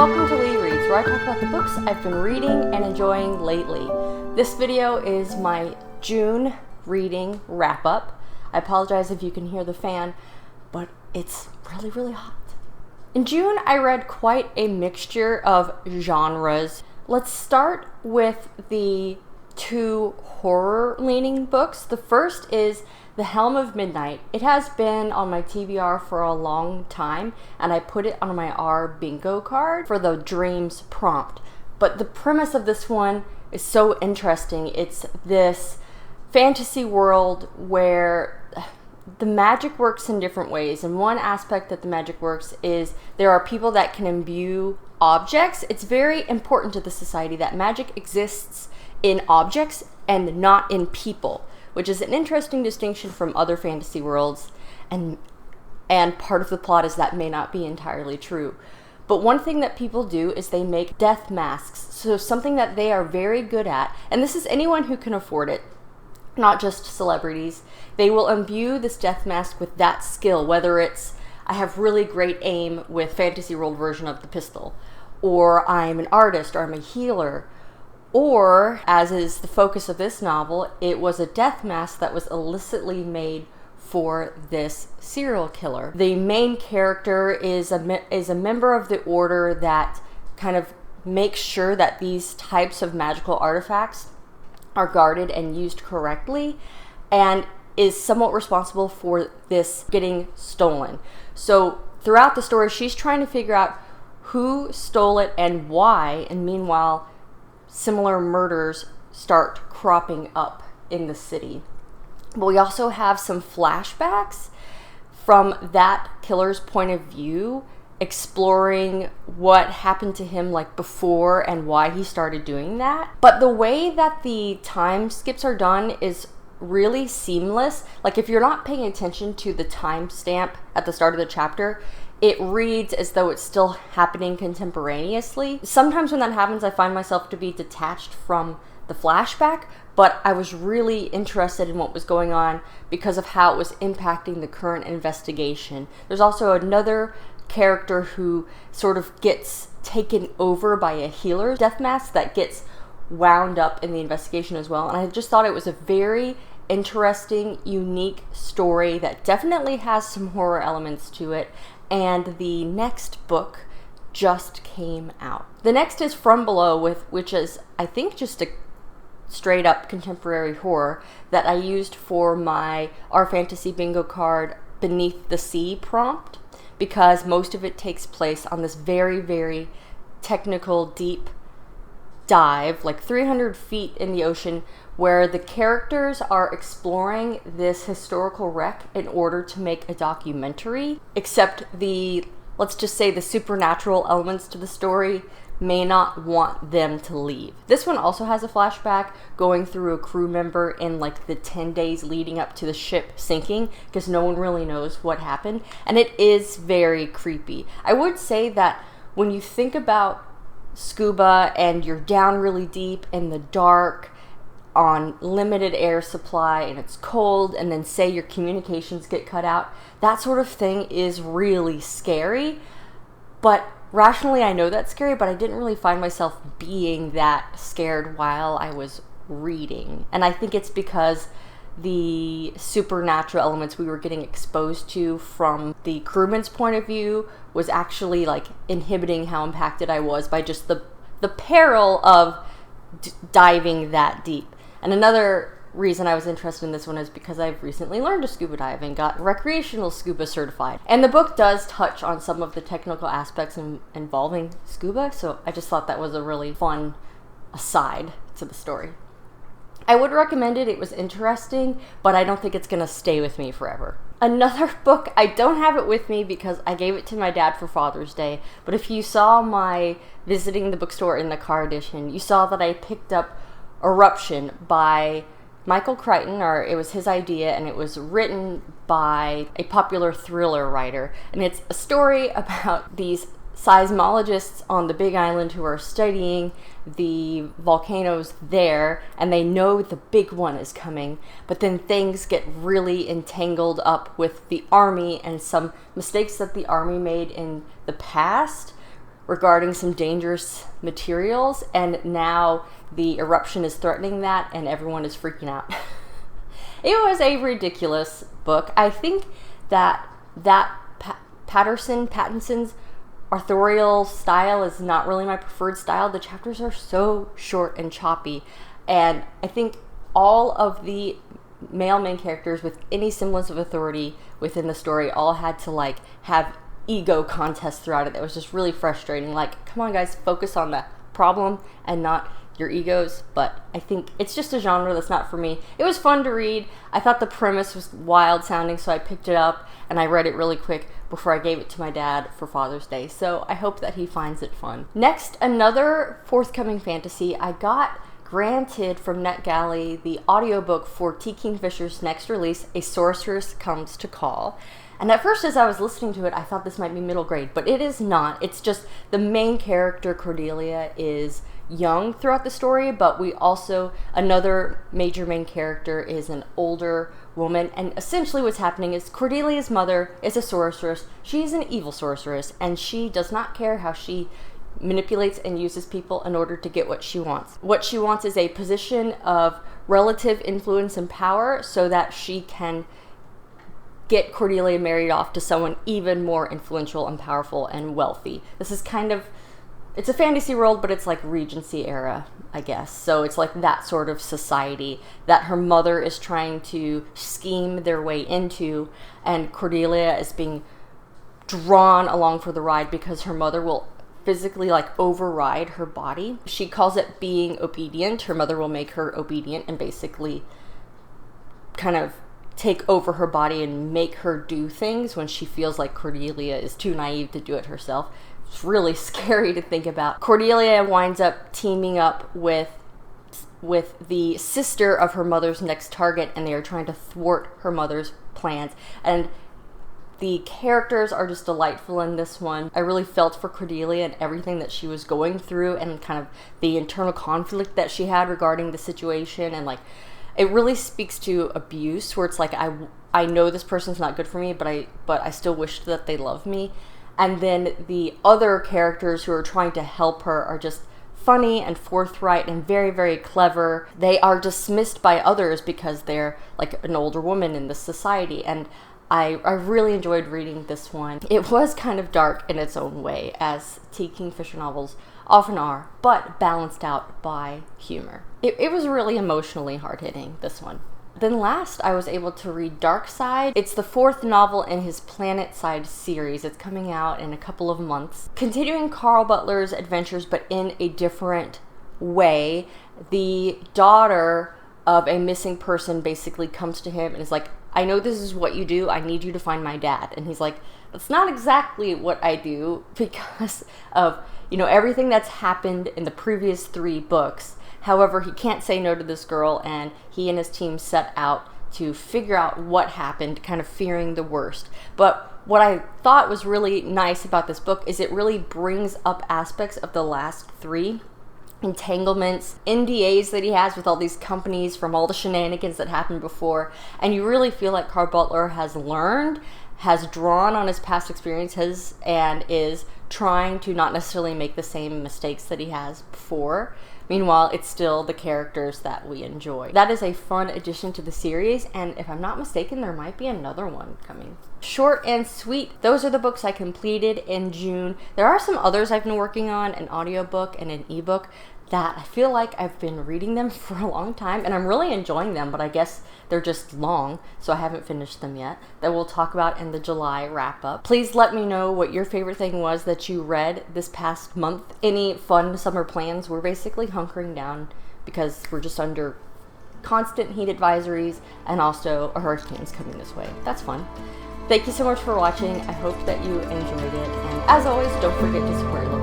welcome to LeeReads, where I talk about the books I've been reading and enjoying lately. This video is my June reading wrap-up. I apologize if you can hear the fan, but it's really hot. In June, I read quite a mixture of genres. Let's start with the two horror-leaning books. The first is The Helm of Midnight. It has been on my TBR for a long time, and I put it on my R bingo card for the dreams prompt. But the premise of this one is so interesting. It's this fantasy world where the magic works in different ways, and one aspect that the magic works is there are people that can imbue objects. It's very important to the society that magic exists in objects and not in people, which is an interesting distinction from other fantasy worlds, and part of the plot is that may not be entirely true. But one thing that people do is they make death masks, so something that they are very good at, and this is anyone who can afford it, not just celebrities. They will imbue this death mask with that skill, whether it's, I have really great aim with Fantasy World version of the pistol, or I'm an artist, or I'm a healer, or, as is the focus of this novel, it was a death mask that was illicitly made for this serial killer. The main character is a member of the order that kind of makes sure that these types of magical artifacts are guarded and used correctly, and is somewhat responsible for this getting stolen. So throughout the story, she's trying to figure out who stole it and why, and meanwhile, similar murders start cropping up in the city. But we also have some flashbacks from that killer's point of view, exploring what happened to him like before and why he started doing that. But the way that the time skips are done is really seamless. Like, if you're not paying attention to the timestamp at the start of the chapter, it reads as though it's still happening contemporaneously. Sometimes when that happens, I find myself to be detached from the flashback, but I was really interested in what was going on because of how it was impacting the current investigation. There's also another character who sort of gets taken over by a healer death mask that gets wound up in the investigation as well. And I just thought it was a very interesting, unique story that definitely has some horror elements to it. And the next book just came out. The next is From Below, which is, I think, just a straight up contemporary horror that I used for my Our Fantasy bingo card Beneath the Sea prompt, because most of it takes place on this very technical deep dive, like 300 feet in the ocean, where the characters are exploring this historical wreck in order to make a documentary, except let's just say the supernatural elements to the story may not want them to leave. This one also has a flashback going through a crew member in like the 10 days leading up to the ship sinking, because no one really knows what happened, and it is very creepy. I would say that when you think about scuba and you're down really deep in the dark on limited air supply and it's cold, and then say your communications get cut out, that sort of thing is really scary. But rationally, I know that's scary, but I didn't really find myself being that scared while I was reading. And I think it's because the supernatural elements we were getting exposed to from the crewman's point of view was actually like inhibiting how impacted I was by just the peril of diving that deep. And another reason I was interested in this one is because I've recently learned to scuba dive and got recreational scuba certified. And the book does touch on some of the technical aspects involving scuba, so I just thought that was a really fun aside to the story. I would recommend it. It was interesting, but I don't think it's going to stay with me forever. Another book, I don't have it with me because I gave it to my dad for Father's Day, but if you saw my visiting the bookstore in the car edition, you saw that I picked up Eruption by Michael Crichton, or it was his idea, and it was written by a popular thriller writer. And it's a story about these seismologists on the Big Island who are studying the volcanoes there, and they know the big one is coming, but then things get really entangled up with the army and some mistakes that the army made in the past regarding some dangerous materials, and now the Eruption is threatening that, and everyone is freaking out. It was a ridiculous book. I think that Pattinson's authorial style is not really my preferred style. The chapters are so short and choppy, and I think all of the male main characters with any semblance of authority within the story all had to like have ego contests throughout it. That was just really frustrating. Like, come on guys, focus on the problem and not your egos. But I think it's just a genre that's not for me. It was fun to read. I thought the premise was wild sounding, so I picked it up and I read it really quick before I gave it to my dad for Father's Day. So I hope that he finds it fun. Next, another forthcoming fantasy. I got granted from Netgalley the audiobook for T. Kingfisher's next release, A Sorceress Comes to Call. And at first, as I was listening to it, I thought this might be middle grade, but it is not. It's just the main character, Cordelia, is young throughout the story, but we also, another major main character is an older woman, and essentially what's happening is Cordelia's mother is a sorceress. She's an evil sorceress, and she does not care how she manipulates and uses people in order to get what she wants. What she wants is a position of relative influence and power so that she can get Cordelia married off to someone even more influential and powerful and wealthy. This is kind of, it's a fantasy world, but it's like Regency era, I guess. So it's like that sort of society that her mother is trying to scheme their way into, and Cordelia is being drawn along for the ride because her mother will physically like override her body. She calls it being obedient. Her mother will make her obedient and basically kind of take over her body and make her do things when she feels like Cordelia is too naive to do it herself. It's really scary to think about. Cordelia winds up teaming up with the sister of her mother's next target, and they are trying to thwart her mother's plans. And the characters are just delightful in this one. I really felt for Cordelia and everything that she was going through, and kind of the internal conflict that she had regarding the situation, and like, it really speaks to abuse, where it's like, I know this person's not good for me, but I still wish that they love me. And then the other characters who are trying to help her are just funny and forthright and very, very clever. They are dismissed by others because they're like an older woman in this society. And I really enjoyed reading this one. It was kind of dark in its own way, as T. Kingfisher novels often are, but balanced out by humor. It was really emotionally hard-hitting, this one. Then last, I was able to read Darkside. It's the fourth novel in his Planetside series. It's coming out in a couple of months. Continuing Carl Butler's adventures, but in a different way. The daughter of a missing person basically comes to him and is like, I know this is what you do. I need you to find my dad. And he's like, that's not exactly what I do, because of, you know, everything that's happened in the previous 3 books. However, he can't say no to this girl, and he and his team set out to figure out what happened, kind of fearing the worst. But what I thought was really nice about this book is it really brings up aspects of the last 3 entanglements, NDAs that he has with all these companies from all the shenanigans that happened before. And you really feel like Carl Butler has learned, has drawn on his past experiences, and is trying to not necessarily make the same mistakes that he has before. Meanwhile, it's still the characters that we enjoy. That is a fun addition to the series, and if I'm not mistaken, there might be another one coming. Short and sweet, those are the books I completed in June. There are some others I've been working on, an audiobook and an ebook, that I feel like I've been reading them for a long time, and I'm really enjoying them, but I guess they're just long, so I haven't finished them yet, that we'll talk about in the July wrap-up. Please let me know what your favorite thing was that you read this past month. Any fun summer plans? We're basically hunkering down because we're just under constant heat advisories, and also a hurricane's coming this way. That's fun. Thank you so much for watching. I hope that you enjoyed it, and as always, don't forget to support your